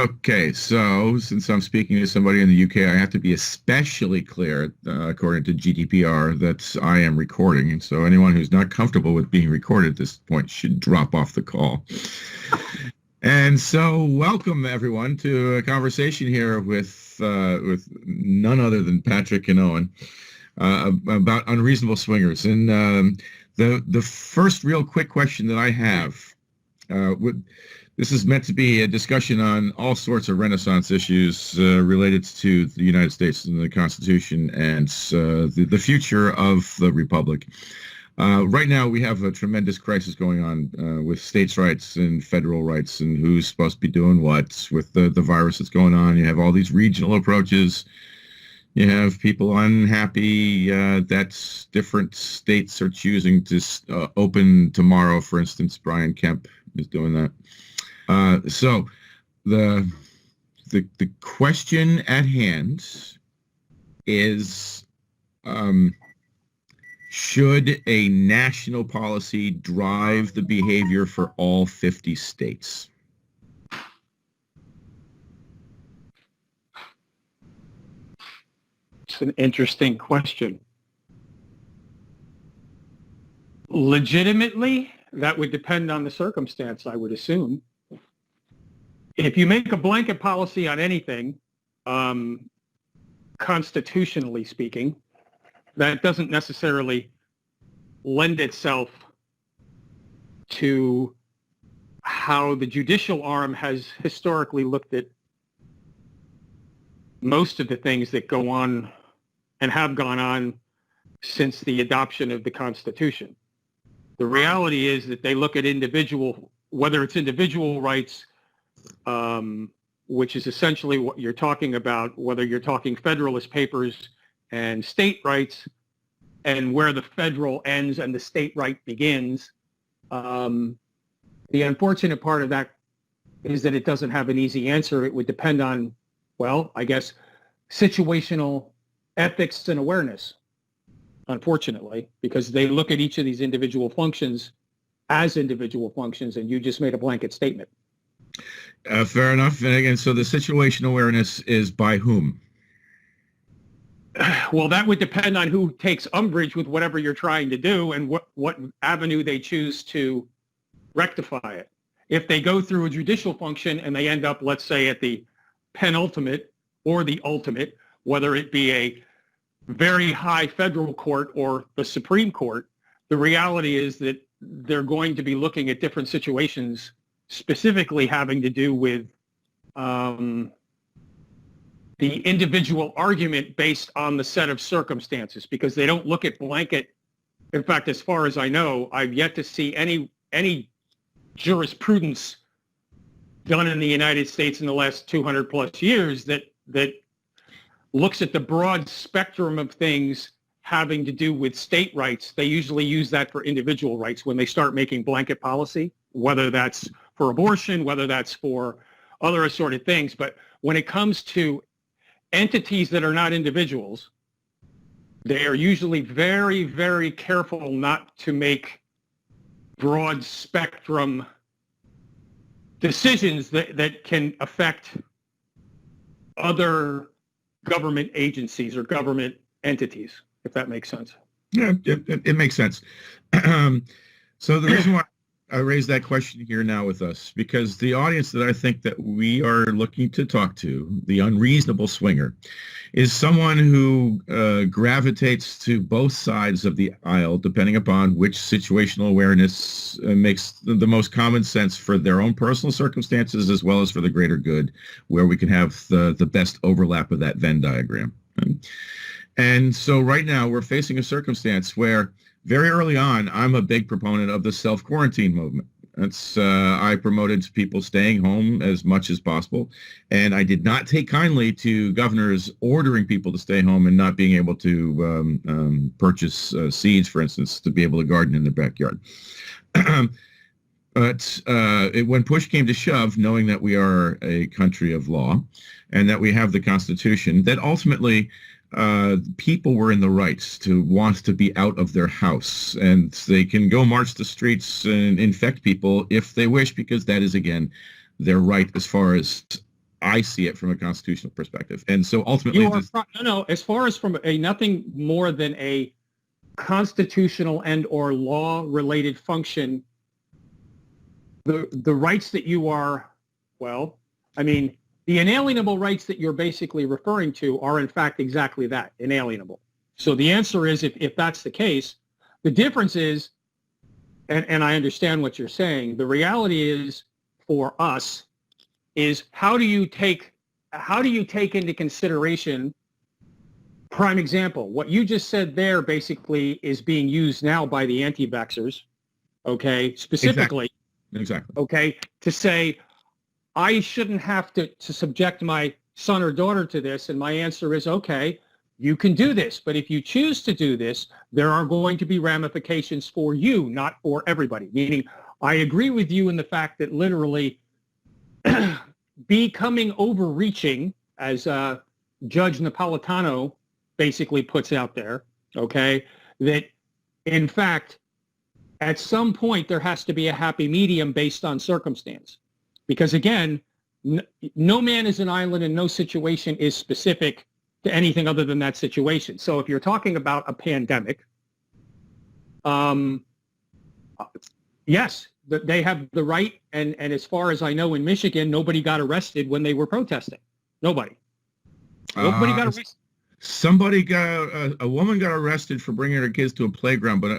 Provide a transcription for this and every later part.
Okay, so since I'm speaking to somebody in the UK, I have to be especially clear, according to GDPR, that I am recording. And so anyone who's not comfortable with being recorded at this point should drop off the call. And so welcome, everyone, to a conversation here with none other than Patrick and Eoin about Unreasonable Swingers. And the first real quick question that I have this is meant to be a discussion on all sorts of Renaissance issues related to the United States and the Constitution and the future of the Republic. Right now, we have a tremendous crisis going on with states' rights and federal rights and who's supposed to be doing what with the virus that's going on. You have all these regional approaches. You have people unhappy that different states are choosing to open tomorrow. For instance, Brian Kemp is doing that. So the question at hand is, should a national policy drive the behavior for all 50 states? It's an interesting question. Legitimately, that would depend on the circumstance, I would assume. If you make a blanket policy on anything, constitutionally speaking, that doesn't necessarily lend itself to how the judicial arm has historically looked at most of the things that go on and have gone on since the adoption of the Constitution. The reality is that they look at whether it's individual rights, which is essentially what you're talking about, whether you're talking Federalist Papers and state rights, and where the federal ends and the state right begins. The unfortunate part of that is that it doesn't have an easy answer. It would depend on, well, I guess, situational ethics and awareness, unfortunately, because they look at each of these individual functions as individual functions, and you just made a blanket statement. Fair enough. And again, so the situational awareness is by whom? Well, that would depend on who takes umbrage with whatever you're trying to do and what avenue they choose to rectify it. If they go through a judicial function and they end up, let's say, at the penultimate or the ultimate, whether it be a very high federal court or the Supreme Court, the reality is that they're going to be looking at different situations, specifically having to do with the individual argument based on the set of circumstances, because they don't look at blanket. In fact, as far as I know, I've yet to see any jurisprudence done in the United States in the last 200 plus years that looks at the broad spectrum of things having to do with state rights. They usually use that for individual rights when they start making blanket policy, whether that's for abortion, whether that's for other assorted things. But when it comes to entities that are not individuals, they are usually very, very careful not to make broad spectrum decisions that can affect other government agencies or government entities, if that makes sense. Yeah, it makes sense. So the reason why I raise that question here now with us, because the audience that I think that we are looking to talk to, the unreasonable swinger, is someone who gravitates to both sides of the aisle, depending upon which situational awareness makes the most common sense for their own personal circumstances, as well as for the greater good, where we can have the best overlap of that Venn diagram. And so right now we're facing a circumstance where very early on, I'm a big proponent of the self-quarantine movement. I promoted people staying home as much as possible, and I did not take kindly to governors ordering people to stay home and not being able to purchase seeds, for instance, to be able to garden in their backyard. But when push came to shove, knowing that we are a country of law and that we have the Constitution, that ultimately people were in the rights to want to be out of their house, and they can go march the streets and infect people if they wish, because that is, again, their right as far as I see it from a constitutional perspective. And so ultimately, as far as from a nothing more than a constitutional and or law related function, the rights that you are, well, I mean, the inalienable rights that you're basically referring to are in fact exactly that, inalienable. So the answer is, if that's the case, the difference is, and I understand what you're saying, the reality is for us is how do you take into consideration, prime example, what you just said there basically is being used now by the anti-vaxxers, okay, specifically, exactly. Okay, to say, I shouldn't have to subject my son or daughter to this, and my answer is, okay, you can do this, but if you choose to do this, there are going to be ramifications for you, not for everybody. Meaning, I agree with you in the fact that literally becoming overreaching, as Judge Napolitano basically puts out there, okay, that in fact, at some point there has to be a happy medium based on circumstance. Because again, no man is an island and no situation is specific to anything other than that situation. So if you're talking about a pandemic, yes, they have the right. And as far as I know, in Michigan, nobody got arrested when they were protesting. Nobody got arrested. A woman got arrested for bringing her kids to a playground, but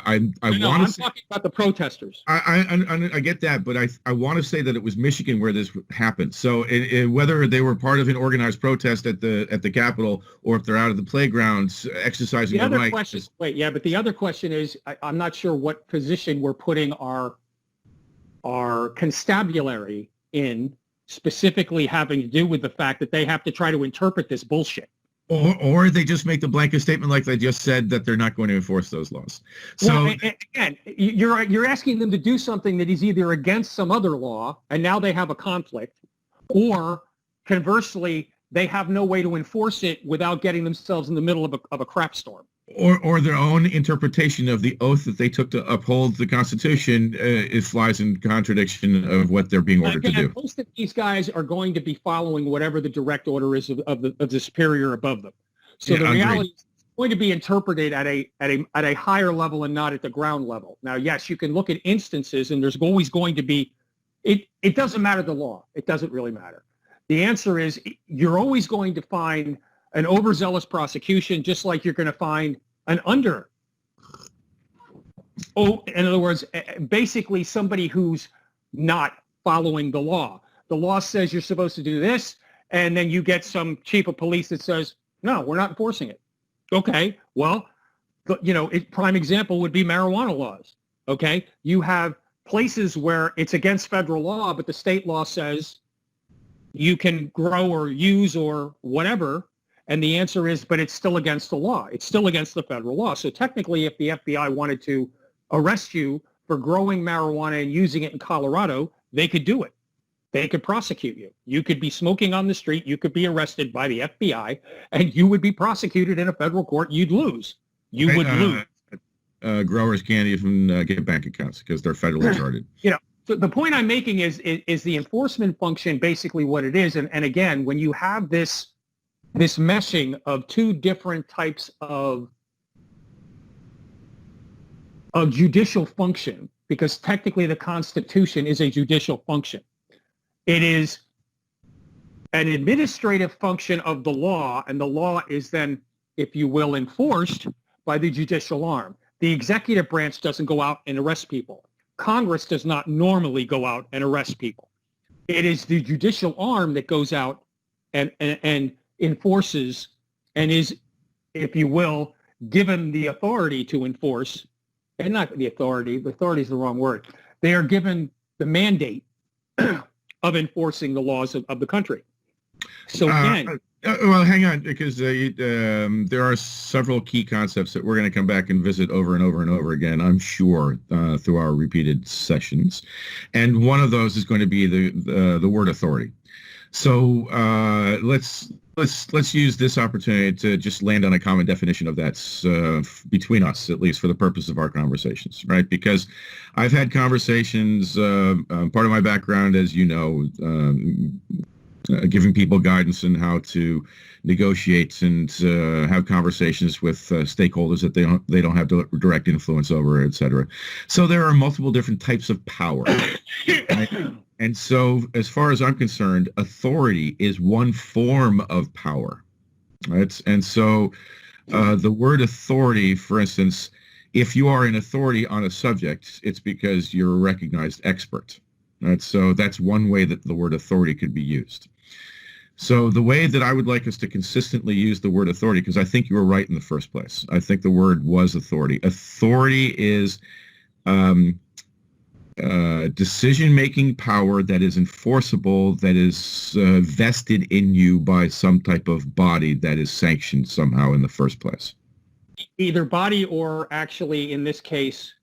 I'm talking about the protesters. I get that, but I want to say that it was Michigan where this happened. So whether they were part of an organized protest at the Capitol or if they're out of the playgrounds exercising their rights. But the other question is, I'm not sure what position we're putting our constabulary in, specifically having to do with the fact that they have to try to interpret this bullshit. Or they just make the blanket statement like they just said that they're not going to enforce those laws. So well, again, you're asking them to do something that is either against some other law, and now they have a conflict, or conversely, they have no way to enforce it without getting themselves in the middle of a crap storm. Or their own interpretation of the oath that they took to uphold the Constitution flies in contradiction of what they're being ordered to do. Most of these guys are going to be following whatever the direct order is of the superior above them. So the reality is going to be interpreted at a higher level and not at the ground level. Now, yes, you can look at instances, and there's always going to be. It doesn't matter the law. It doesn't really matter. The answer is you're always going to find an overzealous prosecution, just like you're going to find an in other words, basically somebody who's not following the law. The law says you're supposed to do this, and then you get some chief of police that says, no, we're not enforcing it. Okay, well, prime example would be marijuana laws. Okay, you have places where it's against federal law, but the state law says you can grow or use or whatever. And the answer is, but it's still against the law. It's still against the federal law. So technically, if the FBI wanted to arrest you for growing marijuana and using it in Colorado, they could do it. They could prosecute you. You could be smoking on the street. You could be arrested by the FBI, and you would be prosecuted in a federal court. You'd lose. You would lose. Growers can't even get bank accounts because they're federally chartered. So the point I'm making is the enforcement function basically what it is. And again, when you have this meshing of two different types of judicial function, because technically the Constitution is a judicial function. It is an administrative function of the law, and the law is then, if you will, enforced by the judicial arm. The executive branch doesn't go out and arrest people. Congress does not normally go out and arrest people. It is the judicial arm that goes out and enforces and is, if you will, given the authority to enforce, and not the authority is the wrong word. They are given the mandate of enforcing the laws of the country. So again... well, hang on, because there are several key concepts that we're going to come back and visit over and over and over again, I'm sure, through our repeated sessions. And one of those is going to be the word authority. So let's use this opportunity to just land on a common definition of that between us, at least for the purpose of our conversations, right? Because I've had conversations, part of my background, as you know, giving people guidance on how to negotiate and have conversations with stakeholders that they don't have direct influence over, et cetera. So there are multiple different types of power. Right? And so as far as I'm concerned, authority is one form of power. Right? And so the word authority, for instance, if you are an authority on a subject, it's because you're a recognized expert. Right? So that's one way that the word authority could be used. So the way that I would like us to consistently use the word authority, because I think you were right in the first place. I think the word was authority. Authority is decision-making power that is enforceable, that is vested in you by some type of body that is sanctioned somehow in the first place. Either body or actually, in this case,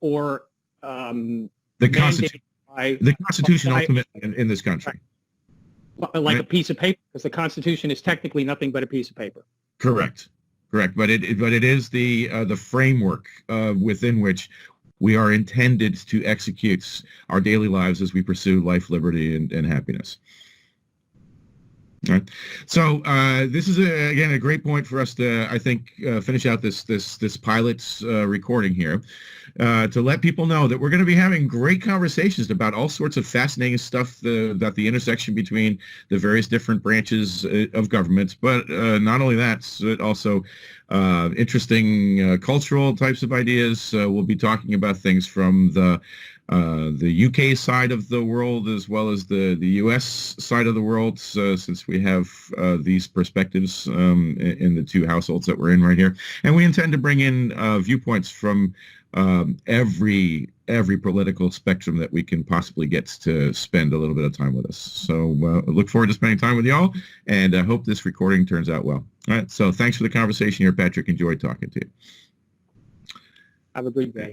or the Constitution ultimately in this country. Like right? A piece of paper, because the Constitution is technically nothing but a piece of paper. Correct. But it is the framework within which we are intended to execute our daily lives as we pursue life, liberty, and happiness. All right. So this is again a great point for us to, I think, finish out this pilot's recording here, to let people know that we're going to be having great conversations about all sorts of fascinating stuff about the intersection between the various different branches of government. But not only that, but also interesting cultural types of ideas. We'll be talking about things from the UK side of the world as well as the US side of the world, since we have these perspectives in the two households that we're in right here. And we intend to bring in viewpoints from every political spectrum that we can possibly get to spend a little bit of time with us. So look forward to spending time with y'all, and I hope this recording turns out well. All right, so thanks for the conversation here, Patrick. Enjoyed talking to you. Have a good day.